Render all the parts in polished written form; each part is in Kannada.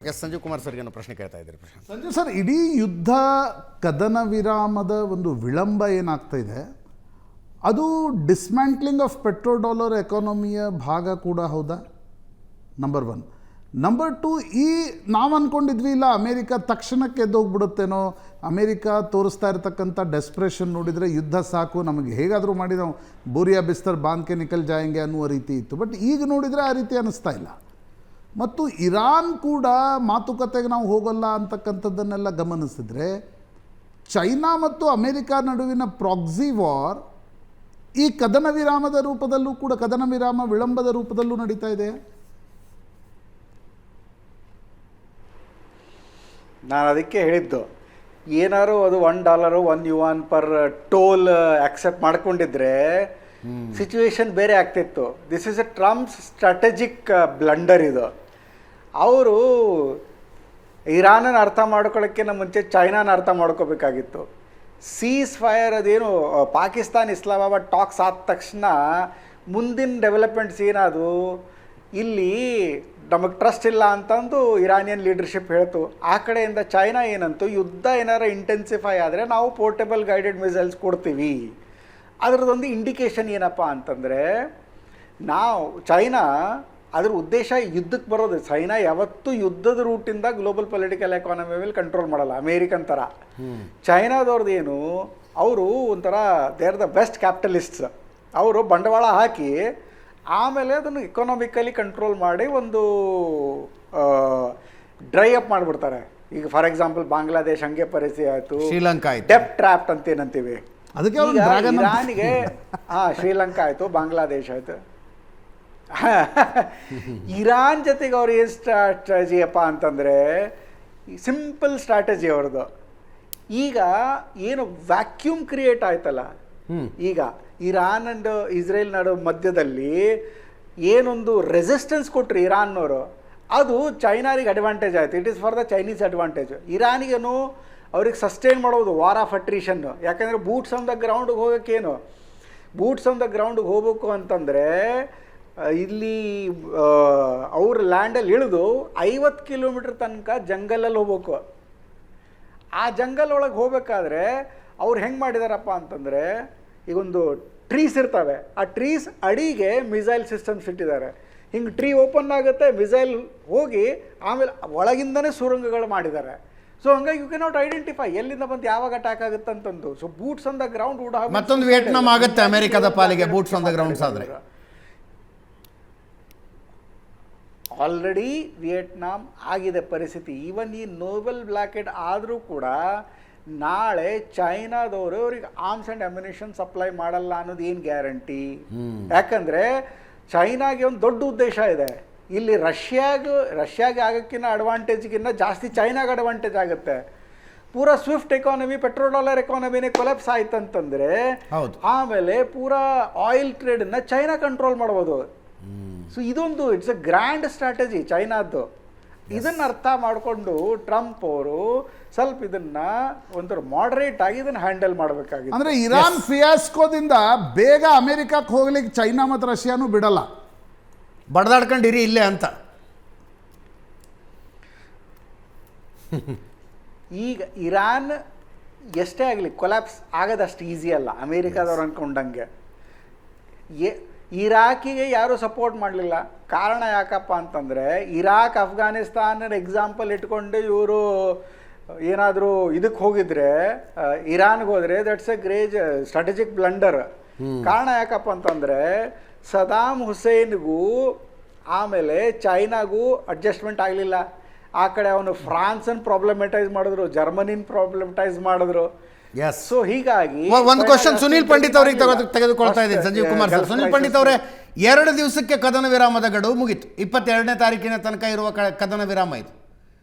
ಸಂಜೀವ್ ಕುಮಾರ್ ಸರ್ಗೆ ಏನೋ ಪ್ರಶ್ನೆ ಕೇಳ್ತಾ ಇದ್ದಾರೆ. ಸಂಜೀವ್ ಸರ್, ಇಡೀ ಯುದ್ಧ ಕದನ ವಿರಾಮದ ಒಂದು ವಿಳಂಬ ಏನಾಗ್ತಾ ಇದೆ ಅದು ಡಿಸ್ಮ್ಯಾಂಟ್ಲಿಂಗ್ ಆಫ್ ಪೆಟ್ರೋ ಡಾಲರ್ ಎಕಾನಮಿಯ ಭಾಗ ಕೂಡ ಹೌದಾ? ನಂಬರ್ 1. ನಂಬರ್ 2, ಈ ನಾವು ಅಂದ್ಕೊಂಡಿದ್ವಿ ಇಲ್ಲ ಅಮೇರಿಕಾ ತಕ್ಷಣಕ್ಕೆ ಎದ್ದೋಗ್ಬಿಡುತ್ತೇನೋ, ಅಮೇರಿಕಾ ತೋರಿಸ್ತಾ ಇರತಕ್ಕಂಥ ಡೆಸ್ಪ್ರೇಷನ್ ನೋಡಿದರೆ ಯುದ್ಧ ಸಾಕು, ನಮಗೆ ಹೇಗಾದರೂ ಮಾಡಿ ನಾವು ಬೋರಿಯಾ ಬಿಸ್ತರ್ ಬಾಂಧ್ಕೆ ನಿಕಲ್ ಜಾಯಂಗೆ ಅನ್ನುವ ರೀತಿ ಇತ್ತು. ಬಟ್ ಈಗ ನೋಡಿದರೆ ಆ ರೀತಿ ಅನ್ನಿಸ್ತಾ ಇಲ್ಲ. ಮತ್ತು ಇರಾನ್ ಕೂಡ ಮಾತುಕತೆಗೆ ನಾವು ಹೋಗಲ್ಲ ಅಂತಕ್ಕಂಥದ್ದನ್ನೆಲ್ಲ ಗಮನಿಸಿದರೆ ಚೈನಾ ಮತ್ತು ಅಮೇರಿಕಾ ನಡುವಿನ ಪ್ರಾಕ್ಸಿ ವಾರ್ ಈ ಕದನ ವಿರಾಮದ ರೂಪದಲ್ಲೂ ಕೂಡ, ಕದನ ವಿರಾಮ ವಿಳಂಬದ ರೂಪದಲ್ಲೂ ನಡೀತಾ ಇದೆ. ನಾನು ಅದಕ್ಕೆ ಹೇಳಿದ್ದು, ಏನಾರು ಅದು $1 $1 ಪರ್ ಟೋಲ್ ಆಕ್ಸೆಪ್ಟ್ ಮಾಡ್ಕೊಂಡಿದ್ರೆ ಸಿಚುವೇಶನ್ ಬೇರೆ ಆಗ್ತಿತ್ತು. This is a Trump's strategic blunder ಇದು. ಅವರು ಇರಾನನ್ನು ಅರ್ಥ ಮಾಡ್ಕೊಳ್ಳೋಕ್ಕಿಂತ ಮುಂಚೆ ಚೈನಾನ ಅರ್ಥ ಮಾಡ್ಕೋಬೇಕಾಗಿತ್ತು. ಸೀಸ್ ಫೈರ್ ಅದೇನು ಪಾಕಿಸ್ತಾನ್ ಇಸ್ಲಾಮಾಬಾದ್ ಟಾಕ್ಸ್ ಆದ ತಕ್ಷಣ ಮುಂದಿನ ಡೆವಲಪ್ಮೆಂಟ್ಸ್ ಏನದು, ಇಲ್ಲಿ ನಮಗೆ ಟ್ರಸ್ಟ್ ಇಲ್ಲ ಅಂತಂದು ಇರಾನಿಯನ್ ಲೀಡರ್ಶಿಪ್ ಹೇಳ್ತು. ಆ ಕಡೆಯಿಂದ ಚೈನಾ ಏನಂತು, ಯುದ್ಧ ಏನಾರು ಇಂಟೆನ್ಸಿಫೈ ಆದರೆ ನಾವು ಪೋರ್ಟೇಬಲ್ ಗೈಡೆಡ್ ಮಿಸೈಲ್ಸ್ ಕೊಡ್ತೀವಿ. ಅದರದೊಂದು ಇಂಡಿಕೇಶನ್ ಏನಪ್ಪ ಅಂತಂದರೆ, ನಾವು ಚೈನಾ ಅದ್ರ ಉದ್ದೇಶ ಯುದ್ಧಕ್ಕೆ ಬರೋದು. ಚೈನಾ ಯಾವತ್ತೂ ಯುದ್ಧದ ರೂಟಿಂದ ಗ್ಲೋಬಲ್ ಪೊಲಿಟಿಕಲ್ ಎಕಾನಮಿ ಮೇಲೆ ಕಂಟ್ರೋಲ್ ಮಾಡಲ್ಲ, ಅಮೇರಿಕನ್ ಥರ. ಚೈನಾದವ್ರದ್ದು ಏನು, ಅವರು ಒಂಥರ ದೇ ಆರ್ ದ ಬೆಸ್ಟ್ ಕ್ಯಾಪಿಟಲಿಸ್ಟ್ಸ್. ಅವರು ಬಂಡವಾಳ ಹಾಕಿ ಆಮೇಲೆ ಅದನ್ನು ಎಕನಾಮಿಕಲಿ ಕಂಟ್ರೋಲ್ ಮಾಡಿ ಒಂದು ಡ್ರೈ ಅಪ್ ಮಾಡಿಬಿಡ್ತಾರೆ. ಈಗ ಫಾರ್ ಎಕ್ಸಾಂಪಲ್ ಬಾಂಗ್ಲಾದೇಶ್ ಹಂಗೆ ಪರಿಸ್ಥಿತಿ ಆಯಿತು, ಶ್ರೀಲಂಕಾ ಡೆಪ್ ಟ್ರ್ಯಾಪ್ಟ್ ಅಂತ ಏನಂತೀವಿ. ಅದಕ್ಕೆ ಇರಾನಿಗೆ ಶ್ರೀಲಂಕಾ ಆಯಿತು, ಬಾಂಗ್ಲಾದೇಶ್ ಆಯಿತು. ಇರಾನ್ ಜೊತೆಗೆ ಅವ್ರು ಏನು ಸ್ಟ್ರಾಟಜಿ ಅಪ್ಪ ಅಂತಂದರೆ, ಸಿಂಪಲ್ ಸ್ಟ್ರಾಟಜಿ ಅವ್ರದ್ದು. ಈಗ ಏನು ವ್ಯಾಕ್ಯೂಮ್ ಕ್ರಿಯೇಟ್ ಆಯ್ತಲ್ಲ, ಈಗ ಇರಾನ್ ಅಂಡ್ ಇಸ್ರೇಲ್ ನಡು ಮಧ್ಯದಲ್ಲಿ ಏನೊಂದು ರೆಸಿಸ್ಟೆನ್ಸ್ ಕೊಟ್ಟರು ಇರಾನ್ನವರು, ಅದು ಚೈನಾರಿಗೆ ಅಡ್ವಾಂಟೇಜ್ ಆಯಿತು. It is for the Chinese advantage. ಇರಾನಿಗೇನು ಅವ್ರಿಗೆ ಸಸ್ಟೈನ್ ಮಾಡೋದು ವಾರ್ ಆಫ್ ಅಟ್ರಿಷನ್ನು. ಯಾಕೆಂದರೆ ಬೂಟ್ಸ್ ಆನ್ ದ ಗ್ರೌಂಡಿಗೆ ಹೋಗೋಕ್ಕೇನು, ಬೂಟ್ಸ್ ಆನ್ ದ ಗ್ರೌಂಡಿಗೆ ಹೋಗ್ಬೇಕು ಅಂತಂದರೆ ಇಲ್ಲಿ ಅವ್ರ ಲ್ಯಾಂಡಲ್ಲಿ ಇಳಿದು 50 ಕಿಲೋಮೀಟ್ರ್ ತನಕ ಜಂಗಲಲ್ಲಿ ಹೋಗ್ಬೇಕು. ಆ ಜಂಗಲ್ ಒಳಗೆ ಹೋಗ್ಬೇಕಾದ್ರೆ ಅವ್ರು ಹೆಂಗೆ ಮಾಡಿದಾರಪ್ಪ ಅಂತಂದರೆ, ಈಗೊಂದು ಟ್ರೀಸ್ ಇರ್ತವೆ, ಆ ಟ್ರೀಸ್ ಅಡಿಗೆ ಮಿಸೈಲ್ ಸಿಸ್ಟಮ್ಸ್ ಇಟ್ಟಿದ್ದಾರೆ. ಹಿಂಗೆ ಟ್ರೀ ಓಪನ್ ಆಗುತ್ತೆ, ಮಿಸೈಲ್ ಹೋಗಿ ಆಮೇಲೆ ಒಳಗಿಂದನೇ ಸುರಂಗಗಳು ಮಾಡಿದ್ದಾರೆ. ಸೊ ಹಂಗಾಗಿ ಯು ಕೆ ನಾಟ್ ಐಡೆಂಟಿಫೈ ಎಲ್ಲಿಂದ ಬಂದು ಯಾವಾಗ ಅಟ್ಯಾಕ್ ಆಗುತ್ತೆ ಅಂತಂದು. So boots on the ground would have ಮತ್ತೊಂದು ವಿಯೆಟ್ನಾಂ ಆಗುತ್ತೆ ಅಮೆರಿಕದ ಪಾಲಿಗೆ ಬೂಟ್ಸ್ ಆನ್ ದ ಗ್ರೌಂಡ್ಸ್ ಆದರೆ. ಆಲ್ರೆಡಿ ವಿಯೆಟ್ನಾಂ ಆಗಿದೆ ಪರಿಸ್ಥಿತಿ. ಈವನ್ ಈ ನೋಬೆಲ್ ಬ್ಲಾಕೆಟ್ ಆದರೂ ಕೂಡ ನಾಳೆ ಚೈನಾದವರು ಅವ್ರಿಗೆ ಆರ್ಮ್ಸ್ ಆ್ಯಂಡ್ ಅಮ್ಯುನಿಷನ್ ಸಪ್ಲೈ ಮಾಡಲ್ಲ ಅನ್ನೋದು ಏನು ಗ್ಯಾರಂಟಿ? ಯಾಕಂದರೆ ಚೈನಾಗೆ ಒಂದು ದೊಡ್ಡ ಉದ್ದೇಶ ಇದೆ. ಇಲ್ಲಿ ರಷ್ಯಾಗೆ ಆಗೋಕ್ಕಿಂತ ಅಡ್ವಾಂಟೇಜ್ಗಿನ್ನ ಜಾಸ್ತಿ ಚೈನಾಗೆ ಅಡ್ವಾಂಟೇಜ್ ಆಗುತ್ತೆ. ಪೂರಾ Swift economy, petro dollar ಎಕಾನಮಿನೇ collapse ಆಯ್ತಂತಂದರೆ ಆಮೇಲೆ ಪೂರಾ ಆಯಿಲ್ ಟ್ರೇಡನ್ನು ಚೈನಾ ಕಂಟ್ರೋಲ್ ಮಾಡ್ಬೋದು. ಸೊ ಇದೊಂದು ಇಟ್ಸ್ ಎ ಗ್ರ್ಯಾಂಡ್ ಸ್ಟ್ರಾಟಜಿ ಚೈನಾದ್ದು. ಇದನ್ನು ಅರ್ಥ ಮಾಡಿಕೊಂಡು ಟ್ರಂಪ್ ಅವರು ಸ್ವಲ್ಪ ಇದನ್ನ ಒಂಥರ ಮಾಡರೇಟ್ ಆಗಿ ಇದನ್ನು ಹ್ಯಾಂಡಲ್ ಮಾಡಬೇಕಾಗಿದೆ. ಅಂದರೆ ಇರಾನ್ ಫಿಯಾಸ್ಕೋದಿಂದ ಬೇಗ ಅಮೆರಿಕಕ್ಕೆ ಹೋಗ್ಲಿಕ್ಕೆ ಚೈನಾ ಮತ್ತು ರಷ್ಯಾನೂ ಬಿಡಲ್ಲ, ಬಡ್ದಾಡ್ಕೊಂಡಿರಿ ಇಲ್ಲೇ ಅಂತ. ಈಗ ಇರಾನ್ ಎಷ್ಟೇ ಆಗಲಿ ಕೊಲ್ಯಾಪ್ಸ್ ಆಗೋದಷ್ಟು ಈಸಿ ಅಲ್ಲ ಅಮೇರಿಕಾದವ್ರು ಅಂದ್ಕೊಂಡಂಗೆ. ಇರಾಕಿಗೆ ಯಾರೂ ಸಪೋರ್ಟ್ ಮಾಡಲಿಲ್ಲ. ಕಾರಣ ಯಾಕಪ್ಪ ಅಂತಂದರೆ, ಇರಾಕ್ ಅಫ್ಘಾನಿಸ್ತಾನ ಎಕ್ಸಾಂಪಲ್ ಇಟ್ಕೊಂಡು ಇವರು ಏನಾದರೂ ಇದಕ್ಕೆ ಹೋಗಿದ್ರೆ, ಇರಾನ್ಗೆ ಹೋದರೆ that's A great strategic blunder. ಕಾರಣ ಯಾಕಪ್ಪ ಅಂತಂದರೆ, ಸದಾಮ್ ಹುಸೇನ್ಗೂ ಆಮೇಲೆ ಚೈನಾಗೂ ಅಡ್ಜಸ್ಟ್ಮೆಂಟ್ ಆಗಲಿಲ್ಲ. ಆ ಕಡೆ ಅವನು ಫ್ರಾನ್ಸನ್ನು ಪ್ರಾಬ್ಲಮೆಟೈಸ್ ಮಾಡಿದ್ರು, ಜರ್ಮನಿನ ಪ್ರಾಬ್ಲಮೆಟೈಸ್ ಮಾಡಿದ್ರು. ಸೊ ಹೀಗಾಗಿ ಒಂದು ಕ್ವಶನ್ ಸುನೀಲ್ ಪಂಡಿತ್ ಅವರಿಗೆ ತೆಗೆದುಕೊಳ್ತಾ ಇದ್ದೀನಿ. ಸಂಜೀವ್ ಕುಮಾರ್ ಸರ್, ಸುನೀಲ್ ಪಂಡಿತ್ ಅವರೇ, 2 ದಿವಸಕ್ಕೆ ಕದನ ವಿರಾಮದ ಗಡುವು ಮುಗಿತು. 22ನೇ ತಾರೀಕಿನ ತನಕ ಇರುವ ಕದನ ವಿರಾಮ ಇದು.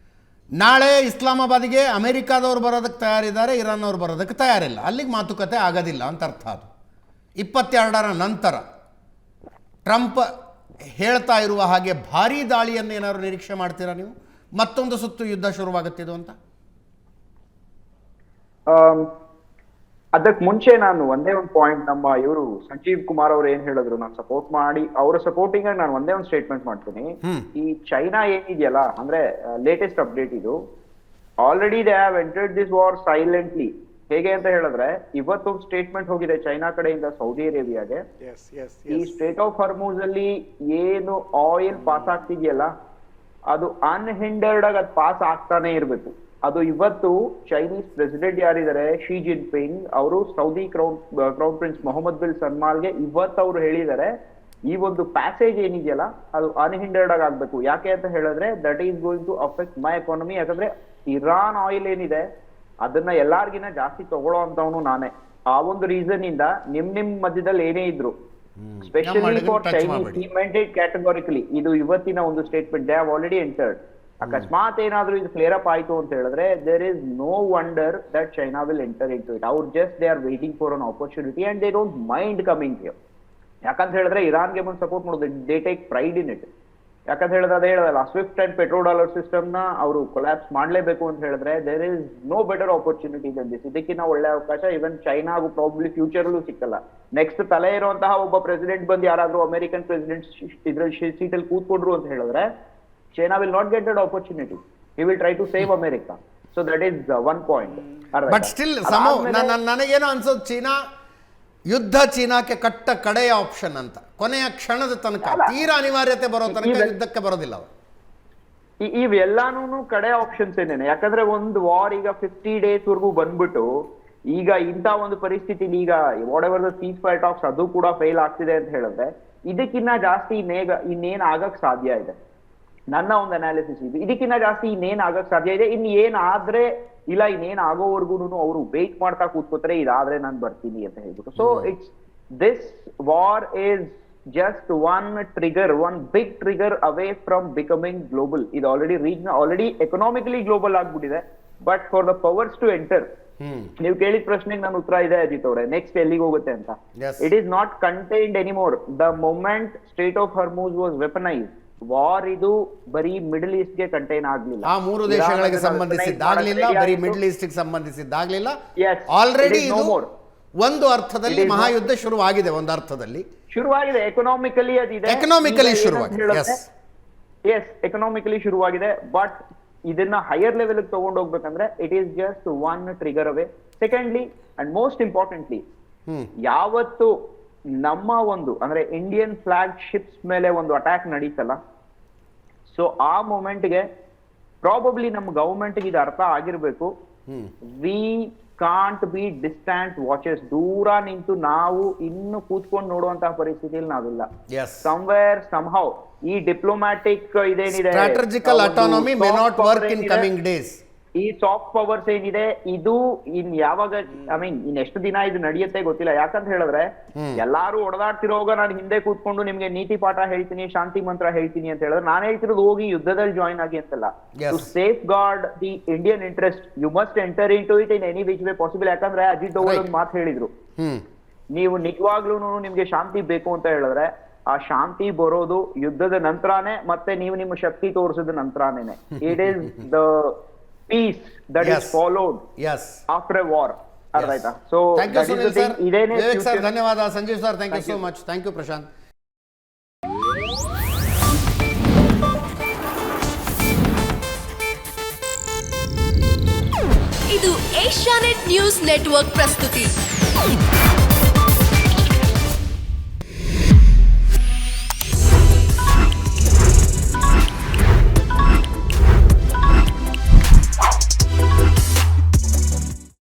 ನಾಳೆ ಇಸ್ಲಾಮಾಬಾದಿಗೆ ಅಮೆರಿಕಾದವ್ರು ಬರೋದಕ್ಕೆ ತಯಾರಿದ್ದಾರೆ, ಇರಾನ್ ಅವರು ಬರೋದಕ್ಕೆ ತಯಾರಿಲ್ಲ. ಅಲ್ಲಿಗೆ ಮಾತುಕತೆ ಆಗೋದಿಲ್ಲ ಅಂತ ಅರ್ಥ. ಅದು 22ರ ನಂತರ ಟ್ರಂಪ್ ಹೇಳ್ತಾ ಇರುವ ಹಾಗೆ ಭಾರೀ ದಾಳಿಯನ್ನು ಏನಾದ್ರು ನಿರೀಕ್ಷೆ ಮಾಡ್ತೀರಾ ನೀವು? ಮತ್ತೊಂದು ಸುತ್ತು ಯುದ್ಧ ಶುರುವಾಗುತ್ತಿದ್ದು ಅಂತ? ಅದಕ್ಕೆ ಮುಂಚೆ ನಾನು ಒಂದೇ ಒಂದು ಪಾಯಿಂಟ್, ನಮ್ಮ ಇವರು ಸಂಜೀವ್ ಕುಮಾರ್ ಅವ್ರು ಏನ್ ಹೇಳಿದ್ರು, ನಾನು ಸಪೋರ್ಟ್ ಮಾಡಿ ಅವರ ಸಪೋರ್ಟಿಂಗ್ ಆಗಿ ನಾನು ಒಂದೇ ಒಂದು ಸ್ಟೇಟ್ಮೆಂಟ್ ಮಾಡ್ತೀನಿ. ಈ ಚೈನಾ ಏನಿದೆಯಲ್ಲ, ಅಂದ್ರೆ ಲೇಟೆಸ್ಟ್ ಅಪ್ಡೇಟ್ ಇದು, already they have entered this war silently. ಹೇಗೆ ಅಂತ ಹೇಳಿದ್ರೆ, ಇವತ್ತೊಂದು ಸ್ಟೇಟ್ಮೆಂಟ್ ಹೋಗಿದೆ ಚೈನಾ ಕಡೆಯಿಂದ ಸೌದಿ ಅರೇಬಿಯಾಗೆ, ಈ ಸ್ಟೇಟ್ ಆಫ್ ಹರ್ಮೂಸ್ ಅಲ್ಲಿ ಏನು ಆಯಿಲ್ ಪಾಸ್ ಆಗ್ತಿದೆಯಲ್ಲ, ಅದು ಅನ್ಹಿಂಡರ್ಡ್ ಆಗಿ ಅದು ಪಾಸ್ ಆಗ್ತಾನೆ ಇರ್ಬೇಕು. ಅದು ಇವತ್ತು ಚೈನೀಸ್ ಪ್ರೆಸಿಡೆಂಟ್ ಯಾರಿದ್ದಾರೆ, ಶಿ ಜಿನ್ಪಿಂಗ್ ಅವರು Saudi crown prince Mohammed bin ಸಲ್ಮಾನ್ಗೆ ಇವತ್ತು ಅವರು ಹೇಳಿದ್ದಾರೆ, ಈ ಒಂದು ಪ್ಯಾಸೇಜ್ ಏನಿದೆಯಲ್ಲ ಅದು ಅನ್ಹಿಂಡರ್ಡ್ ಆಗಿ ಆಗ್ಬೇಕು. ಯಾಕೆ ಅಂತ ಹೇಳಿದ್ರೆ, that is going to affect my economy. ಯಾಕಂದ್ರೆ ಇರಾನ್ ಆಯಿಲ್ ಏನಿದೆ ಅದನ್ನ ಎಲ್ಲಾರ್ಗಿನ ಜಾಸ್ತಿ ತಗೊಳ್ಳೋ ಅಂತವನು ನಾನೇ. ಆ ಒಂದು ರೀಸನ್ ಇಂದ ನಿಮ್ ಮಧ್ಯದಲ್ಲಿ ಏನೇ ಇದ್ರು, specially for Chinese, he mentioned categorically, ಇದು ಇವತ್ತಿನ ಒಂದು statement, they have already entered. ಅಕಸ್ಮಾತ್ ಏನಾದ್ರೂ ಇದು ಕ್ಲಿಯರ್ ಅಪ್ ಆಯ್ತು ಅಂತ ಹೇಳಿದ್ರೆ, there is no wonder that China will enter into it. ಅವ್ರು just they are waiting for an opportunity and they don't mind coming here. ಯಾಕಂತ ಹೇಳಿದ್ರೆ ಇರಾನ್ಗೆ ಬಂದು ಸಪೋರ್ಟ್ ಮಾಡೋದು, they take pride in it. ಯಾಕಂತ ಹೇಳಿದ್ರೆ ಅದೇ ಹೇಳೋದಲ್ಲ, SWIFT and petro dollar system ನ ಅವರು ಕೊಲ್ಯಾಪ್ಸ್ ಮಾಡ್ಲೇಬೇಕು ಅಂತ ಹೇಳಿದ್ರೆ, there is no better opportunity than this. ಇದಕ್ಕಿಂತ ಒಳ್ಳೆ ಅವಕಾಶ ಇವನ್ ಚೈನಾಗೂ ಪ್ರಾಬ್ಲಿ ಫ್ಯೂಚರ್ ಅಲ್ಲೂ ಸಿಕ್ಕಲ್ಲ. ನೆಕ್ಸ್ಟ್ ತಲೆ ಇರುವಂತಹ ಒಬ್ಬ ಪ್ರೆಸಿಡೆಂಟ್ ಬಂದು ಯಾರಾದ್ರೂ ಅಮೆರಿಕನ್ ಪ್ರೆಸಿಡೆಂಟ್ ಇದ್ರಲ್ಲಿ ಸೀಟಲ್ಲಿ ಕೂತ್ಕೊಂಡ್ರು ಅಂತ ಹೇಳಿದ್ರೆ, China will not get that opportunity. He will try to save America. So that is one point. But still ನನಗೇನೋ ಅನ್ಸೋದು, ಚೀನಾ ಯುದ್ಧ ಚೀನಾಕ್ಕೆ ಕಡೆಯ ಆಪ್ಷನ್ ಅಂತ, ಕೊನೆಯ ಕ್ಷಣದ ತನಕ, ತೀರಾ ಅನಿವಾರ್ಯತೆ ಬರೋ ತನಕ ಯುದ್ಧಕ್ಕೆ ಬರೋದಿಲ್ಲ ಅವರು. ಇವೆಲ್ಲಾನು ಕಡೆ ಆಪ್ಷನ್ಸ್ ಏನೇನೆ. ಯಾಕಂದ್ರೆ ಒಂದು ವಾರ್ ಈಗ 50 days ವರೆಗೂ ಬಂದ್ಬಿಟ್ಟು, ಈಗ ಇಂಥ ಒಂದು ಪರಿಸ್ಥಿತಿ, ಈಗ whatever the ceasefire talks ಅದು ಕೂಡ ಫೇಲ್ ಆಗ್ತಿದೆ ಅಂತ ಹೇಳಿದ್ರೆ, ಇದಕ್ಕಿನ್ನ ಜಾಸ್ತಿ ಇನ್ನೇನ್ ಆಗಕ್ ಸಾಧ್ಯ ಇದೆ. ನನ್ನ ಒಂದು ಅನಾಲಿಸಿಸ್ ಇದು, ಇದಕ್ಕಿಂತ ಜಾಸ್ತಿ ಇನ್ನೇನ್ ಆಗಕ್ ಸಾಧ್ಯ ಇದೆ. ಇನ್ ಏನಾದ್ರೆ ಇಲ್ಲ, ಇನ್ನೇನ್ ಆಗೋವರೆಗೂ ಅವರು ವೇಟ್ ಮಾಡ್ತಾ ಕೂತ್ಕೋತಾರೆ, ಇದಾದ್ರೆ ನಾನು ಬರ್ತೀನಿ ಅಂತ ಹೇಳ್ಬಿಟ್ಟು. So it's this war is just one trigger, one big trigger away from becoming global. ಇದು ಆಲ್ರೆಡಿ ಎಕನಾಮಿಕಲಿ ಗ್ಲೋಬಲ್ ಆಗ್ಬಿಟ್ಟಿದೆ. But for the powers to enter, ನೀವು ಕೇಳಿದ ಪ್ರಶ್ನೆಗೆ ನನ್ನ ಉತ್ತರ ಇದೆ ಅಜಿತ್ ಅವರೇ, ನೆಕ್ಸ್ಟ್ ಎಲ್ಲಿಗೆ ಹೋಗುತ್ತೆ ಅಂತ. It is not contained anymore. The moment strait of Hormuz was weaponised, war ಇದು ಬರೀ ಮಿಡಲ್ ಈಸ್ಟ್ ಗೆ ಕಂಟೈನ್ ಆಗ್ಲಿಲ್ಲ, ಆ 3 ದೇಶಗಳಿಗೆ ಸಂಬಂಧಿಸಿದ್ದಾಗ್ಲಿಲ್ಲ, ಬರೀ ಮಿಡಲ್ ಈಸ್ಟ್ ಗೆ ಸಂಬಂಧಿಸಿದ್ದಾಗ್ಲಿಲ್ಲ. ಆಲ್ರೆಡಿ ಇದು ಒಂದು ಅರ್ಥದಲ್ಲಿ ಮಹಾಯುದ್ಧ ಶುರುವಾಗಿದೆ, ಒಂದು ಅರ್ಥದಲ್ಲಿ ಶುರುವಾಗಿದೆ. ಎಕನಾಮಿಕಲಿ ಅದಿದೆ, ಎಕನಾಮಿಕಲಿ ಶುರುವಾಗಿದೆ. ಎಸ್, ಎಕನಾಮಿಕಲಿ ಶುರುವಾಗಿದೆ. ಬಟ್ ಇದನ್ನ ಹೈಯರ್ ಲೆವೆಲ್ ತಗೊಂಡು ಹೋಗ್ಬೇಕಂದ್ರೆ it is just one trigger away. Secondly and most importantly, ಯಾವತ್ತು ನಮ್ಮ ಒಂದು ಅಂದ್ರೆ ಇಂಡಿಯನ್ ಫ್ಲಾಗ್ ಶಿಪ್ಸ್ ಮೇಲೆ ಒಂದು ಅಟ್ಯಾಕ್ ನಡೀತಲ್ಲ, ಸೊ ಆ ಮೂಮೆಂಟ್ಗೆ ಪ್ರಾಬಬ್ಲಿ ನಮ್ಮ ಗವರ್ಮೆಂಟ್ಗೆ ಇದು ಅರ್ಥ ಆಗಿರ್ಬೇಕು, we can't be distant watchers. ದೂರ ನಿಂತು ನಾವು ಇನ್ನು ಕೂತ್ಕೊಂಡು ನೋಡುವಂತಹ ಪರಿಸ್ಥಿತಿಯಲ್ಲಿ ನಾವಿಲ್ಲ. ಸಮ್ವೇರ್ ಸಮ್ಹೌ ಈ ಡಿಪ್ಲೊಮ್ಯಾಟಿಕ್ ಇದೇನಿದೆ, strategical autonomy may not work in coming days. ಈ ಸಾಫ್ಟ್ ಪವರ್ಸ್ ಏನಿದೆ ಇದು ಯಾವಾಗ, ಐ ಮೀನ್ ಇನ್ನೆಷ್ಟು ದಿನ ಇದು ನಡೆಯುತ್ತೆ ಗೊತ್ತಿಲ್ಲ. ಯಾಕಂತ ಹೇಳಿದ್ರೆ ಎಲ್ಲಾರು ಹೊಡೆದಾಡ್ತಿರೋವಾಗ ನಾನು ಹಿಂದೆ ಕೂತ್ಕೊಂಡು ನಿಮ್ಗೆ ನೀತಿ ಪಾಠ ಹೇಳ್ತೀನಿ, ಶಾಂತಿ ಮಂತ್ರ ಹೇಳ್ತೀನಿ ಅಂತ ಹೇಳಿದ್ರೆ, ನಾನು ಹೇಳ್ತಿರೋದು ಹೋಗಿ ಯುದ್ಧದಲ್ಲಿ ಜಾಯಿನ್ ಆಗಿ ಅಂತಲ್ಲ. To safeguard the Indian interest you must enter into it in any which way possible. ಯಾಕಂದ್ರೆ ಅಜಿತ್ ಡೋವಲ್ ಒಂದು ಮಾತು ಹೇಳಿದ್ರು, ನೀವು ನಿಜವಾಗ್ಲೂ ನಿಮ್ಗೆ ಶಾಂತಿ ಬೇಕು ಅಂತ ಹೇಳಿದ್ರೆ ಆ ಶಾಂತಿ ಬರೋದು ಯುದ್ಧದ ನಂತರನೇ, ಮತ್ತೆ ನೀವು ನಿಮ್ಮ ಶಕ್ತಿ ತೋರಿಸಿದ ನಂತರನೇ. It is the peace that is followed after a war. Ardaita. So thank you, Sunil sir. Vivek sir, ಧನ್ಯವಾದ. Sanjeev sir, thank you so much. Thank you, Prashant. ಇದು ಏಷ್ಯಾನೆಟ್ ನ್ಯೂಸ್ ನೆಟ್ವರ್ಕ್ ಪ್ರಸ್ತುತಿ.